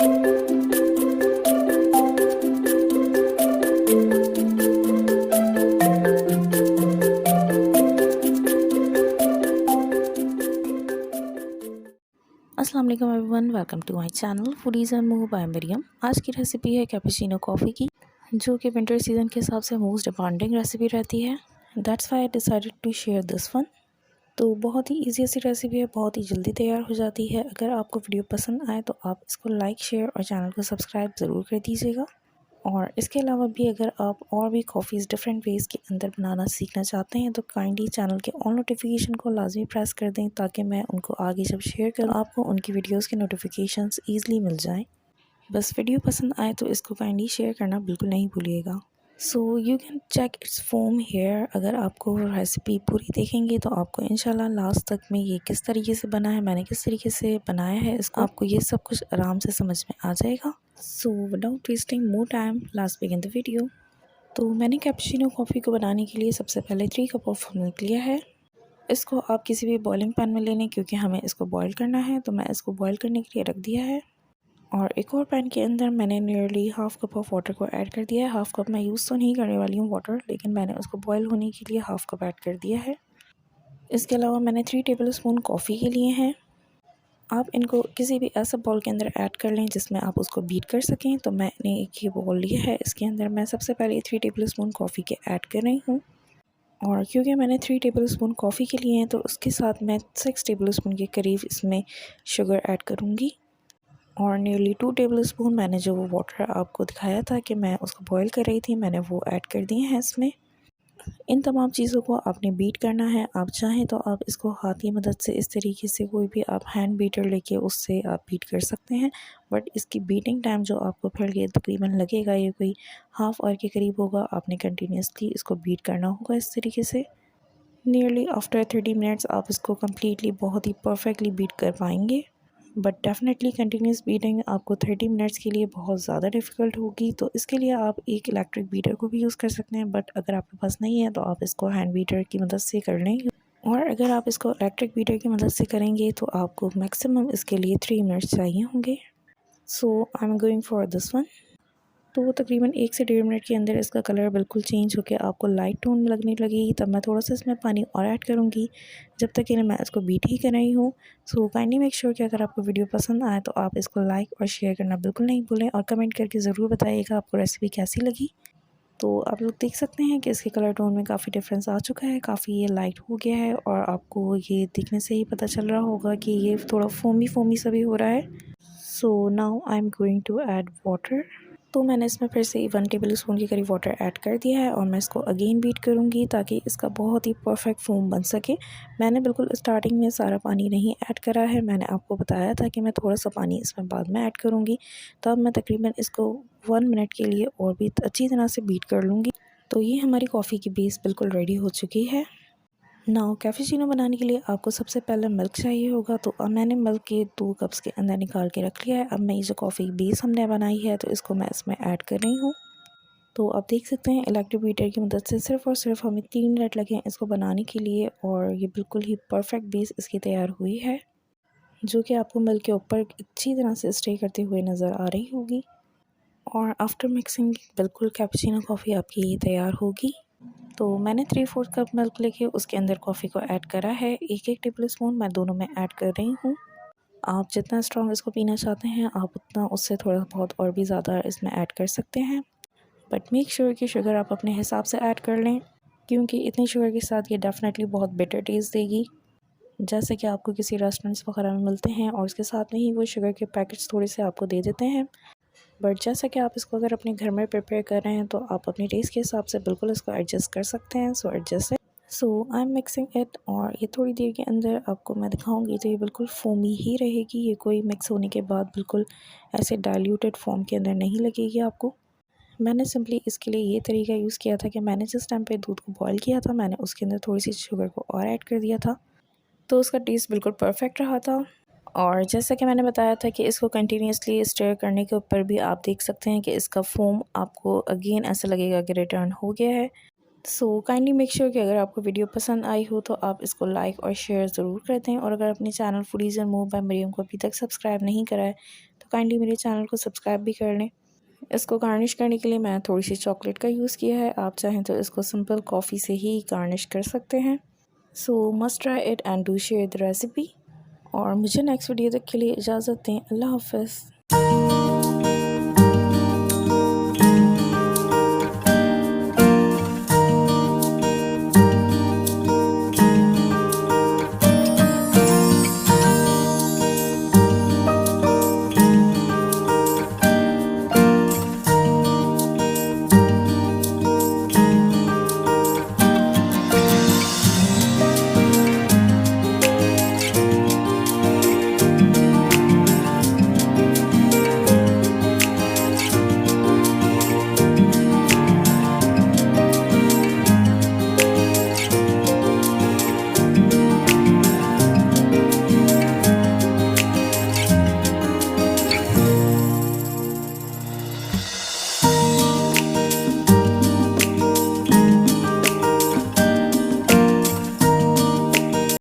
अस्सलाम वालेकुम everyone, welcome to my channel foodies and move by Maryam. आज की रेसिपी है कैपुचिनो कॉफ़ी की, जो कि विंटर सीज़न के हिसाब से मोस्ट डिमांडिंग रेसिपी रहती है। That's why I decided to share this one. तो बहुत ही ईजी सी रेसिपी है, बहुत ही जल्दी तैयार हो जाती है। अगर आपको वीडियो पसंद आए तो आप इसको लाइक, शेयर और चैनल को सब्सक्राइब ज़रूर कर दीजिएगा। और इसके अलावा भी अगर आप और भी कॉफ़ीज़ डिफरेंट वेज़ के अंदर बनाना सीखना चाहते हैं तो काइंडली चैनल के ऑल नोटिफिकेशन को लाजमी प्रेस कर दें, ताकि मैं उनको आगे जब शेयर करूँ आपको उनकी वीडियोस के नोटिफिकेशंस ईज़िली मिल जाएं। बस वीडियो पसंद आए तो इसको काइंडली शेयर करना बिल्कुल नहीं भूलिएगा। So you can check its form here. अगर आपको रेसिपी पूरी देखेंगे तो आपको इंशाल्लाह लास्ट तक में ये किस तरीके से बना है, मैंने किस तरीके से बनाया है, इसको आपको ये सब कुछ आराम से समझ में आ जाएगा। So without wasting more time, let's begin the video. तो मैंने कैपुचिनो कॉफ़ी को बनाने के लिए सबसे पहले 3 कप ऑफ मिल्क लिया है। इसको आप किसी भी बॉइलिंग पैन में ले लें, क्योंकि हमें इसको बॉईल करना है। तो मैं इसको बॉईल करने के लिए रख दिया है। और एक और पैन के अंदर मैंने nearly half cup of water को ऐड कर दिया है। हाफ़ कप मैं यूज़ तो नहीं करने वाली हूँ वाटर, लेकिन मैंने उसको बॉईल होने के लिए हाफ़ कप ऐड कर दिया है। इसके अलावा मैंने 3 टेबल स्पून कॉफ़ी के लिए हैं। आप इनको किसी भी ऐसा बाउल के अंदर ऐड कर लें जिसमें आप उसको बीट कर सकें। तो मैंने एक ये बाउल लिया है, इसके अंदर मैं सबसे पहले 3 टेबल स्पून कॉफ़ी के ऐड कर रही हूँ। और क्योंकि मैंने 3 टेबल स्पून कॉफ़ी के लिए हैं तो उसके साथ मैं 6 टेबल स्पून के करीब इसमें शुगर ऐड करूँगी। और नियरली 2 टेबल स्पून मैंने जो वो वाटर आपको दिखाया था कि मैं उसको बॉईल कर रही थी, मैंने वो ऐड कर दिए हैं इसमें। इन तमाम चीज़ों को आपने बीट करना है। आप चाहें तो आप इसको हाथ की मदद से इस तरीके से कोई भी आप हैंड बीटर लेके उससे आप बीट कर सकते हैं, बट इसकी बीटिंग टाइम जो आपको फिर ये तकरीबन लगेगा, ये कोई हाफ़ आवर के करीब होगा। आपने कंटिन्यूसली इसको बीट करना होगा इस तरीके से। नियरली आफ्टर 30 मिनट्स आप इसको कम्प्लीटली बहुत ही परफेक्टली बीट कर पाएंगे। बट डेफिनेटली कंटिन्यूस बीटिंग आपको 30 मिनट्स के लिए बहुत ज़्यादा डिफ़िकल्ट होगी। तो इसके लिए आप एक इलेक्ट्रिक बीटर को भी यूज़ कर सकते हैं, बट अगर आपके पास नहीं है तो आप इसको हैंड बीटर की मदद से कर लें। और अगर आप इसको इलेक्ट्रिक बीटर की मदद से करेंगे तो आपको मैक्सिमम इसके लिए 3 मिनट्स चाहिए होंगे। So I am going for this one. तो वो तकरीबन 1 से 1.5 मिनट के अंदर इसका कलर बिल्कुल चेंज होकर आपको लाइट टोन में लगने लगेगी। तब मैं थोड़ा सा इसमें पानी और ऐड करूँगी, जब तक कि मैं इसको बीट ही कर रही हूँ। सो काइंडली मेक श्योर कि अगर आपको वीडियो पसंद आए तो आप इसको लाइक और शेयर करना बिल्कुल नहीं भूलें, और कमेंट करके ज़रूर बताइएगा आपको रेसिपी कैसी लगी। तो आप लोग देख सकते हैं कि इसके कलर टोन में काफ़ी डिफरेंस आ चुका है, काफ़ी ये लाइट हो गया है। और आपको ये दिखने से ही पता चल रहा होगा कि ये थोड़ा फोमी फोमी सा भी हो रहा है। So now I am going to add water. तो मैंने इसमें फिर से 1 टेबल स्पून के करीब वाटर ऐड कर दिया है, और मैं इसको अगेन बीट करूँगी ताकि इसका बहुत ही परफेक्ट फोम बन सके। मैंने बिल्कुल स्टार्टिंग में सारा पानी नहीं ऐड करा है, मैंने आपको बताया था कि मैं थोड़ा सा पानी इसमें बाद में ऐड करूँगी। तो अब मैं तकरीबन इसको 1 मिनट के लिए और भी अच्छी तरह से बीट कर लूँगी। तो ये हमारी कॉफ़ी की बेस बिल्कुल रेडी हो चुकी है। नाउ कैपुचिनो बनाने के लिए आपको सबसे पहले मिल्क चाहिए होगा। तो अब मैंने मिल्क के 2 कप्स के अंदर निकाल के रख लिया है। अब मैं ये जो कॉफ़ी बेस हमने बनाई है तो इसको मैं इसमें ऐड कर रही हूँ। तो आप देख सकते हैं इलेक्ट्रिक बीटर की मदद से सिर्फ़ और सिर्फ हमें 3 मिनट लगे हैं इसको बनाने के लिए, और ये बिल्कुल ही परफेक्ट बेस इसकी तैयार हुई है, जो कि आपको मिल्क के ऊपर अच्छी तरह से स्टे करते हुए नज़र आ रही होगी। और आफ्टर मिक्सिंग बिल्कुल कैपुचिनो कॉफ़ी आपकी ये तैयार होगी। तो मैंने 3/4 कप मिल्क लेके उसके अंदर कॉफ़ी को ऐड करा है। 1-1 टेबल स्पून मैं दोनों में ऐड कर रही हूँ। आप जितना स्ट्रॉन्ग इसको पीना चाहते हैं आप उतना उससे थोड़ा बहुत और भी ज़्यादा इसमें ऐड कर सकते हैं, बट मेक श्योर कि शुगर आप अपने हिसाब से ऐड कर लें, क्योंकि इतनी शुगर के साथ ये डेफिनेटली बहुत बिटर टेस्ट देगी, जैसे कि आपको किसी रेस्टोरेंट्स वगैरह में मिलते हैं और उसके साथ में ही वो शुगर के पैकेट्स थोड़े से आपको दे देते हैं। बट जैसा कि आप इसको अगर अपने घर में प्रिपेयर कर रहे हैं तो आप अपने टेस्ट के हिसाब से बिल्कुल इसको एडजस्ट कर सकते हैं। So adjust it. So I am mixing it, और ये थोड़ी देर के अंदर आपको मैं दिखाऊंगी तो ये बिल्कुल फोमी ही रहेगी। ये कोई मिक्स होने के बाद बिल्कुल ऐसे डाइल्यूटेड फॉर्म के अंदर नहीं लगेगी आपको। मैंने सिंपली इसके लिए ये तरीका यूज़ किया था कि मैंने जिस टाइम पे दूध को बॉईल किया था मैंने उसके अंदर थोड़ी सी शुगर को और ऐड कर दिया था, तो उसका टेस्ट बिल्कुल परफेक्ट रहा था। और जैसा कि मैंने बताया था कि इसको कंटिन्यूसली स्टर करने के ऊपर भी आप देख सकते हैं कि इसका फोम आपको अगेन ऐसा लगेगा कि रिटर्न हो गया है। सो काइंडली मेक श्योर कि अगर आपको वीडियो पसंद आई हो तो आप इसको लाइक और शेयर ज़रूर कर दें। और अगर अपने channel foodies and move by Maryam को अभी तक सब्सक्राइब नहीं करा है तो तो काइंडली मेरे चैनल को सब्सक्राइब भी कर लें। इसको गार्निश करने के लिए मैं थोड़ी सी चॉकलेट का यूज़ किया है। आप चाहें तो इसको सिंपल कॉफ़ी से ही गार्निश कर सकते हैं। सो must try it and do share the recipe. और मुझे नेक्स्ट वीडियो तक के लिए इजाज़त दें। अल्लाह हाफ़िज़।